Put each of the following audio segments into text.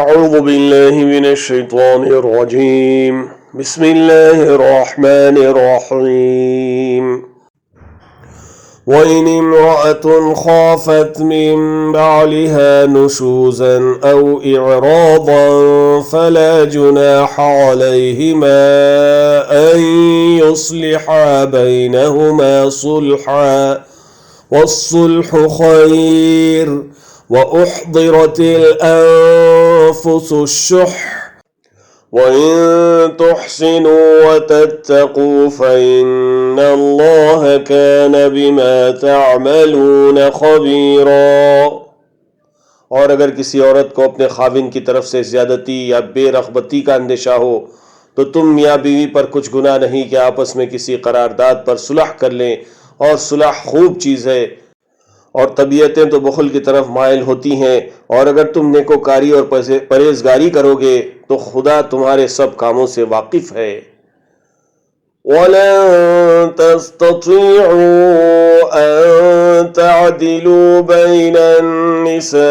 أعوذ بالله من الشيطان الرجيم بسم الله الرحمن الرحيم وإن امرأة خافت من بعلها نشوزا أو إعراضا فلا جناح عليهما أن يصلحا بينهما صلحا والصلح خير وأحضرت الأنفس الشح وإن تحسنوا وتتقوا فإن الله كان بما تعملون خبيرا۔ اور اگر کسی عورت کو اپنے خاوند کی طرف سے زیادتی یا بے رغبتی کا اندیشہ ہو تو تم میاں بیوی پر کچھ گناہ نہیں کہ آپس میں کسی قرارداد پر صلح کر لیں، اور صلح خوب چیز ہے، اور طبیعتیں تو بخل کی طرف مائل ہوتی ہیں، اور اگر تم نیکوکاری اور پرہیزگاری کرو گے تو خدا تمہارے سب کاموں سے واقف ہے۔ وَلَن تَسْتَطِيعُوا أَن تَعْدِلُوا بَيْنَ النِّسَاءِ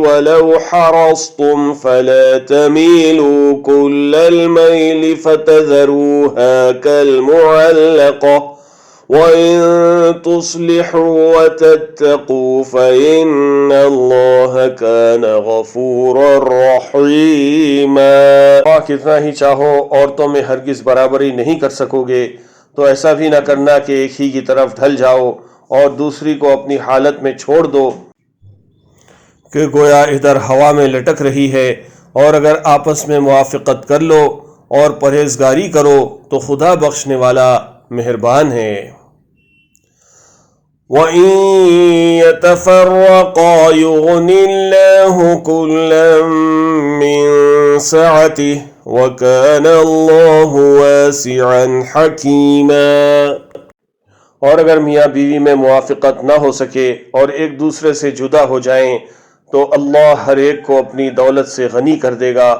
وَلَوْ حَرَصْتُمْ فَلَا تَمِيلُوا كُلَّ الْمَيْلِ فَتَذَرُوهَا كَالْمُعَلَّقَةِ وَإِن تُصْلِحُوا وَتَتَّقُوا فَإِنَّ اللَّهَ كَانَ غَفُورًا رَحِيمًا۔ کتنا ہی چاہو عورتوں میں ہرگز برابری نہیں کر سکو گے، تو ایسا بھی نہ کرنا کہ ایک ہی کی طرف ڈھل جاؤ اور دوسری کو اپنی حالت میں چھوڑ دو کہ گویا ادھر ہوا میں لٹک رہی ہے، اور اگر آپس میں موافقت کر لو اور پرہیزگاری کرو تو خدا بخشنے والا مہربان ہے۔ وَإِن يَتَفَرَّقَا يُغْنِ اللَّهُ كُلًّا مِّن سَعَتِهِ وَكَانَ اللَّهُ وَاسِعًا حَكِيمًا۔ اور اگر میاں بیوی میں موافقت نہ ہو سکے اور ایک دوسرے سے جدا ہو جائیں تو اللہ ہر ایک کو اپنی دولت سے غنی کر دے گا،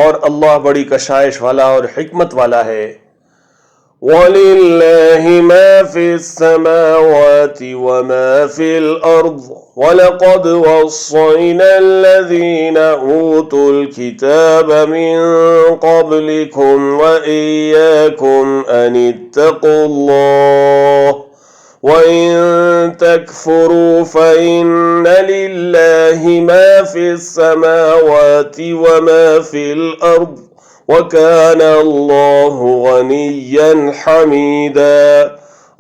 اور اللہ بڑی کشائش والا اور حکمت والا ہے۔ وَلِلَّهِ مَا فِي السَّمَاوَاتِ وَمَا فِي الْأَرْضِ وَلَقَدْ وَصَّيْنَا الَّذِينَ أُوتُوا الْكِتَابَ مِن قَبْلِكُمْ وَإِيَّاكُمْ أَنِ اتَّقُوا اللَّهَ وَإِن تَكْفُرُوا فَإِنَّ لِلَّهِ مَا فِي السَّمَاوَاتِ وَمَا فِي الْأَرْضِ وَكَانَ اللَّهُ غَنِيًّا حَمِيدًا۔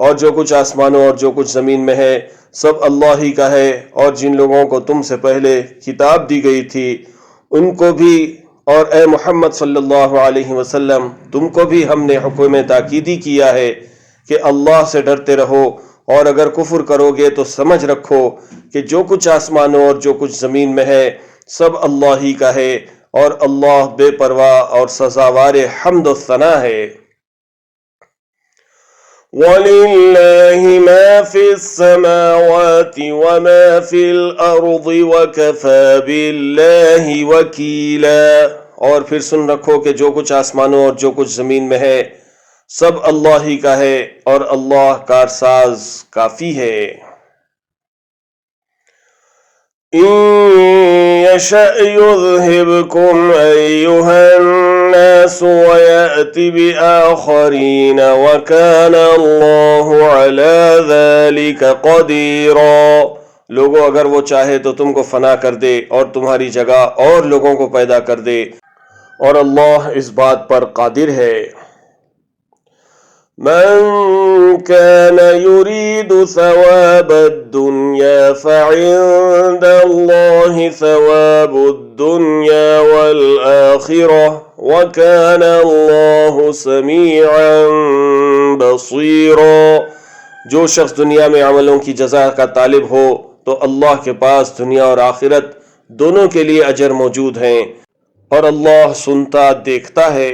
اور جو کچھ آسمانوں اور جو کچھ زمین میں ہے سب اللہ ہی کا ہے، اور جن لوگوں کو تم سے پہلے کتاب دی گئی تھی ان کو بھی، اور اے محمد صلی اللہ علیہ وسلم تم کو بھی ہم نے حکم تاکیدی کیا ہے کہ اللہ سے ڈرتے رہو، اور اگر کفر کرو گے تو سمجھ رکھو کہ جو کچھ آسمانوں اور جو کچھ زمین میں ہے سب اللہ ہی کا ہے، اور اللہ بے پرواہ اور سزاوار حمد و ثنا ہے۔ وَلِلَّهِ مَا فِي السَّمَاوَاتِ وَمَا فِي الْأَرْضِ وَكَفَى بِاللَّهِ وَكِيلًا۔ اور پھر سن رکھو کہ جو کچھ آسمانوں اور جو کچھ زمین میں ہے سب اللہ ہی کا ہے، اور اللہ کارساز کافی ہے۔ إِن يَشَأْ يُذْهِبْكُمْ أَيُّهَا النَّاسُ وَيَأْتِ بِآخَرِينَ وَكَانَ اللَّهُ عَلَى ذَلِكَ قَدِيرًا۔ لوگوں اگر وہ چاہے تو تم کو فنا کر دے اور تمہاری جگہ اور لوگوں کو پیدا کر دے، اور اللہ اس بات پر قادر ہے۔ مَن كَانَ يُرِيدُ ثَوَابَ الدُّنْيَا فَعِندَ اللَّهِ ثَوَابُ الدُّنْيَا وَالْآخِرَةِ وَكَانَ اللَّهُ سَمِيعًا بَصِيرًا۔ جو شخص دنیا میں عملوں کی جزا کا طالب ہو تو اللہ کے پاس دنیا اور آخرت دونوں کے لیے اجر موجود ہیں، اور اللہ سنتا دیکھتا ہے۔